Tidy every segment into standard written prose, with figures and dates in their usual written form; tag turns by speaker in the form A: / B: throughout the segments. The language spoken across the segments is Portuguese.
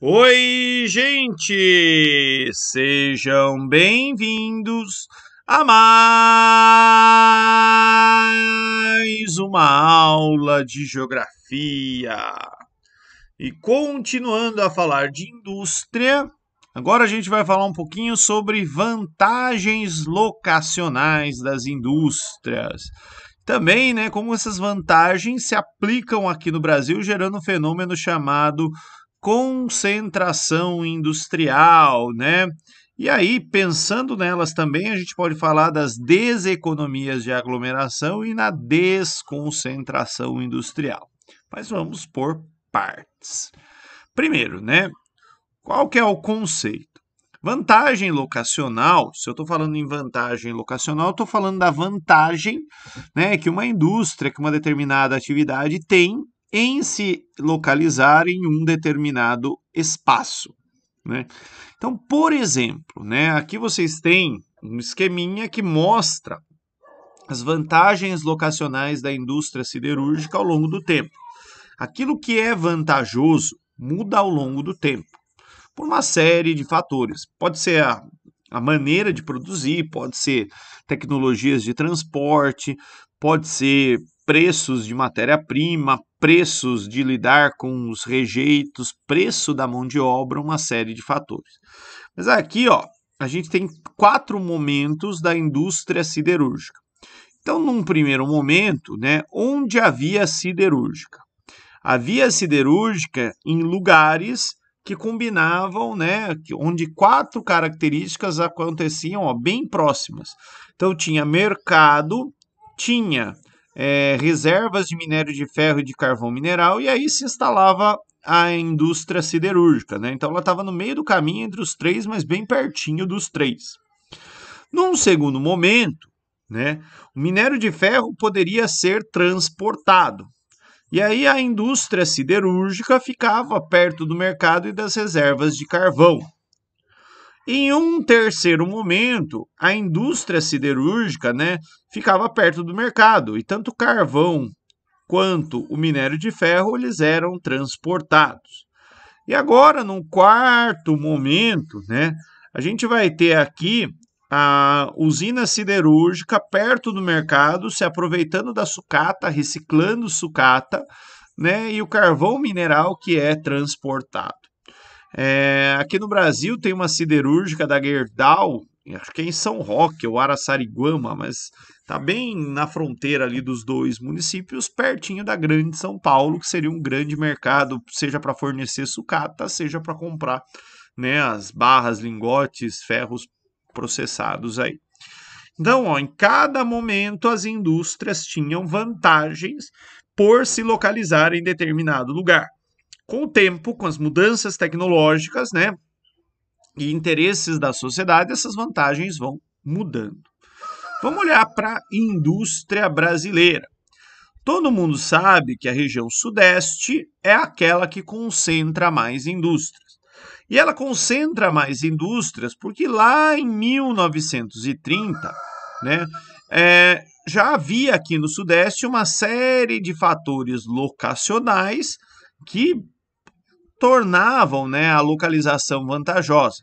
A: Oi, gente! Sejam bem-vindos a mais uma aula de geografia. E continuando a falar de indústria, agora a gente vai falar um pouquinho sobre vantagens locacionais das indústrias. Também, né, como essas vantagens se aplicam aqui no Brasil, gerando um fenômeno chamado concentração industrial, né? E aí, pensando nelas também, a gente pode falar das deseconomias de aglomeração e na desconcentração industrial. Mas vamos por partes. Primeiro, né? Qual que é o conceito? Vantagem locacional, se eu estou falando em vantagem locacional, eu estou falando da vantagem, né, que uma indústria, que uma determinada atividade tem em se localizar em um determinado espaço, né? Então, por exemplo, né, aqui vocês têm um esqueminha que mostra as vantagens locacionais da indústria siderúrgica ao longo do tempo. Aquilo que é vantajoso muda ao longo do tempo por uma série de fatores. Pode ser a maneira de produzir, pode ser tecnologias de transporte, pode ser preços de matéria-prima, preços de lidar com os rejeitos, preço da mão de obra, uma série de fatores. Mas aqui, ó, a gente tem 4 momentos da indústria siderúrgica. Então, num primeiro momento, né, onde havia siderúrgica? Havia siderúrgica em lugares que combinavam, né, onde 4 características aconteciam bem próximas. Então, tinha mercado, tinha reservas de minério de ferro e de carvão mineral, e aí se instalava a indústria siderúrgica, né? Então, ela estava no meio do caminho entre os três, mas bem pertinho dos três. Num segundo momento, né, o minério de ferro poderia ser transportado. E aí a indústria siderúrgica ficava perto do mercado e das reservas de carvão. Em um terceiro momento, a indústria siderúrgica, né, ficava perto do mercado e tanto o carvão quanto o minério de ferro eles eram transportados. E agora, num quarto momento, né, a gente vai ter aqui a usina siderúrgica perto do mercado, se aproveitando da sucata, reciclando sucata, né, e o carvão mineral que é transportado. Aqui no Brasil tem uma siderúrgica da Gerdau, acho que é em São Roque ou Araçariguama, mas está bem na fronteira ali dos dois municípios, pertinho da Grande São Paulo, que seria um grande mercado, seja para fornecer sucata, seja para comprar, né, as barras, lingotes, ferros processados aí. Então, ó, em cada momento as indústrias tinham vantagens por se localizar em determinado lugar. Com o tempo, com as mudanças tecnológicas, né, e interesses da sociedade, essas vantagens vão mudando. Vamos olhar para a indústria brasileira. Todo mundo sabe que a região sudeste é aquela que concentra mais indústrias. E ela concentra mais indústrias porque lá em 1930, né, já havia aqui no Sudeste uma série de fatores locacionais que tornavam, né, a localização vantajosa.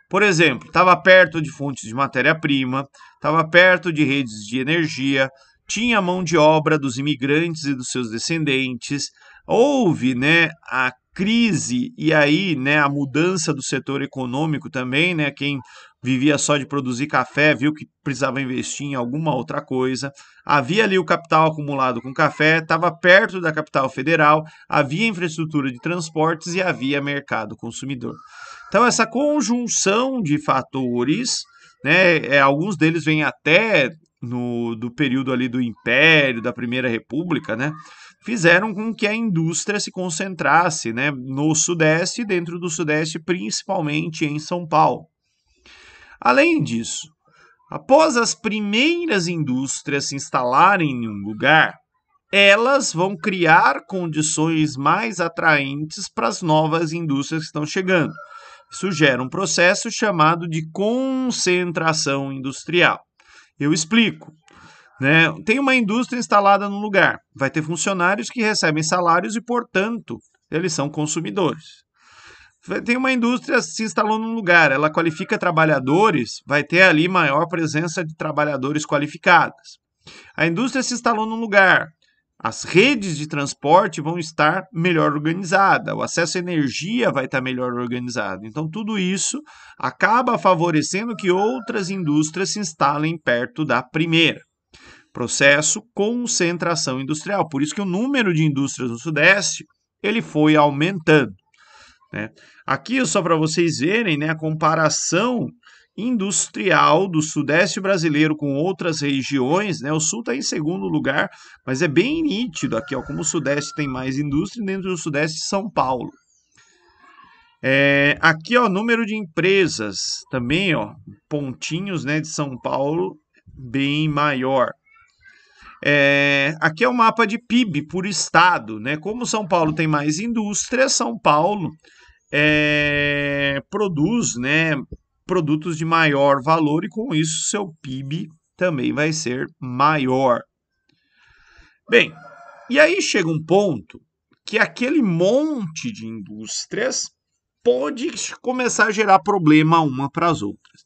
A: Por exemplo, estava perto de fontes de matéria-prima, estava perto de redes de energia, tinha mão de obra dos imigrantes e dos seus descendentes, houve, né, a crise e aí, né, a mudança do setor econômico também, né, quem vivia só de produzir café viu que precisava investir em alguma outra coisa. Havia ali o capital acumulado com café, estava perto da capital federal, havia infraestrutura de transportes e havia mercado consumidor. Então, essa conjunção de fatores, né, alguns deles vêm até do período ali do Império, da Primeira República, né, fizeram com que a indústria se concentrasse, né, no Sudeste e dentro do Sudeste, principalmente em São Paulo. Além disso, após as primeiras indústrias se instalarem em um lugar, elas vão criar condições mais atraentes para as novas indústrias que estão chegando. Isso gera um processo chamado de concentração industrial. Eu explico. Né? Tem uma indústria instalada no lugar, vai ter funcionários que recebem salários e, portanto, eles são consumidores. Tem uma indústria se instalou num lugar, ela qualifica trabalhadores, vai ter ali maior presença de trabalhadores qualificados. A indústria se instalou num lugar, as redes de transporte vão estar melhor organizadas, o acesso à energia vai estar melhor organizado. Então, tudo isso acaba favorecendo que outras indústrias se instalem perto da primeira. Processo concentração industrial. Por isso que o número de indústrias no Sudeste ele foi aumentando. Né? Aqui, só para vocês verem, né, a comparação industrial do Sudeste brasileiro com outras regiões, né? O Sul está em segundo lugar, mas é bem nítido aqui, ó, como o Sudeste tem mais indústria, dentro do Sudeste São Paulo. Aqui, ó, número de empresas também, ó, pontinhos, né, de São Paulo bem maior. Aqui é o mapa de PIB por estado, né? Como São Paulo tem mais indústria, São Paulo produz, né, produtos de maior valor e com isso seu PIB também vai ser maior. Bem, e aí chega um ponto que aquele monte de indústrias pode começar a gerar problema uma para as outras.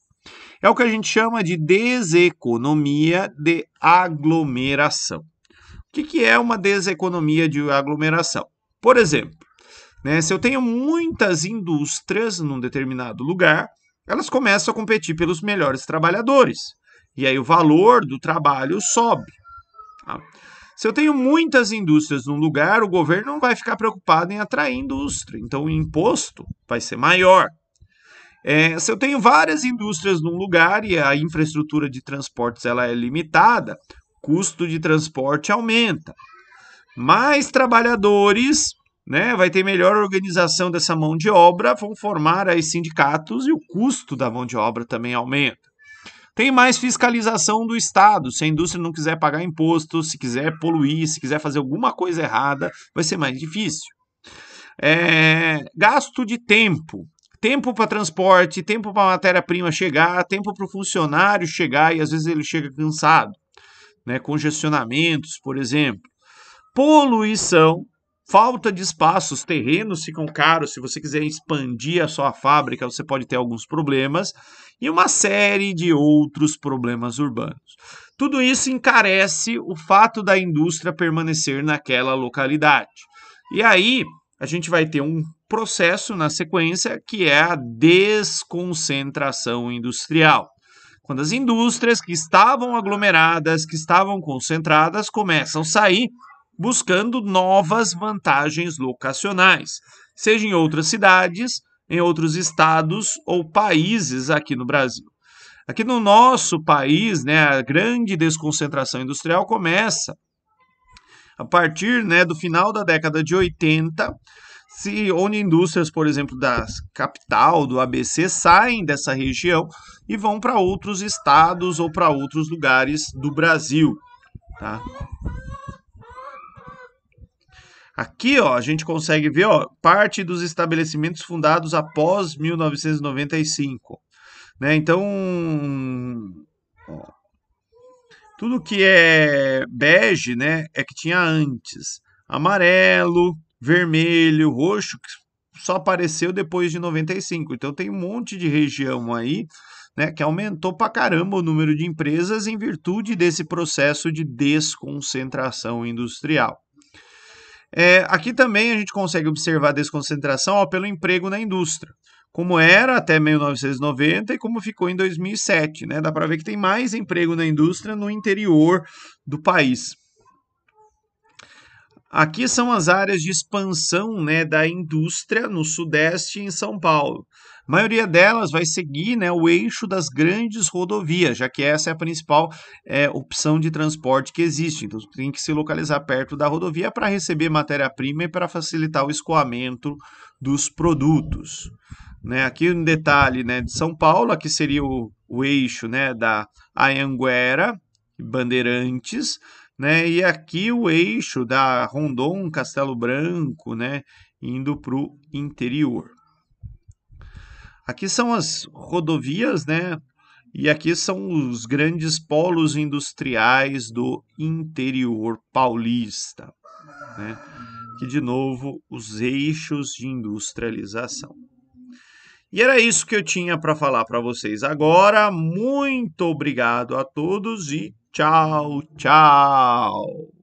A: É o que a gente chama de deseconomia de aglomeração. O que é uma deseconomia de aglomeração? Por exemplo, né, se eu tenho muitas indústrias num determinado lugar, elas começam a competir pelos melhores trabalhadores. E aí o valor do trabalho sobe. Tá? Se eu tenho muitas indústrias num lugar, o governo não vai ficar preocupado em atrair indústria. Então o imposto vai ser maior. Se eu tenho várias indústrias num lugar e a infraestrutura de transportes ela é limitada, o custo de transporte aumenta. Mais trabalhadores, né, vai ter melhor organização dessa mão de obra, vão formar aí sindicatos e o custo da mão de obra também aumenta. Tem mais fiscalização do Estado. Se a indústria não quiser pagar imposto, se quiser poluir, se quiser fazer alguma coisa errada, vai ser mais difícil. Gasto de tempo. Tempo para transporte, tempo para a matéria-prima chegar, tempo para o funcionário chegar e às vezes ele chega cansado. Né? Congestionamentos, por exemplo. Poluição, falta de espaço, os terrenos ficam caros. Se você quiser expandir a sua fábrica, você pode ter alguns problemas. E uma série de outros problemas urbanos. Tudo isso encarece o fato da indústria permanecer naquela localidade. E aí, a gente vai ter um processo na sequência que é a desconcentração industrial. Quando as indústrias que estavam aglomeradas, que estavam concentradas, começam a sair buscando novas vantagens locacionais, seja em outras cidades, em outros estados ou países aqui no Brasil. Aqui no nosso país, né, a grande desconcentração industrial começa a partir, né, do final da década de 80, onde indústrias, por exemplo, da capital, do ABC, saem dessa região e vão para outros estados ou para outros lugares do Brasil. Tá? Aqui, ó, a gente consegue ver, ó, parte dos estabelecimentos fundados após 1995. Né? Então, ó, tudo que é bege, né, é que tinha antes. Amarelo, vermelho, roxo, que só apareceu depois de 95. Então, tem um monte de região aí, né, que aumentou pra caramba o número de empresas em virtude desse processo de desconcentração industrial. Aqui também a gente consegue observar a desconcentração, ó, pelo emprego na indústria, como era até 1990 e como ficou em 2007. Né? Dá para ver que tem mais emprego na indústria no interior do país. Aqui são as áreas de expansão, né, da indústria no Sudeste e em São Paulo. A maioria delas vai seguir, né, o eixo das grandes rodovias, já que essa é a principal opção de transporte que existe. Então, tem que se localizar perto da rodovia para receber matéria-prima e para facilitar o escoamento dos produtos. Né? Aqui um detalhe, né, de São Paulo, aqui seria o eixo, né, da Anhanguera, Bandeirantes, né? E aqui o eixo da Rondon, Castelo Branco, né? Indo para o interior. Aqui são as rodovias, né? E aqui são os grandes polos industriais do interior paulista, né? Que de novo os eixos de industrialização. E era isso que eu tinha para falar para vocês agora. Muito obrigado a todos e tchau, tchau.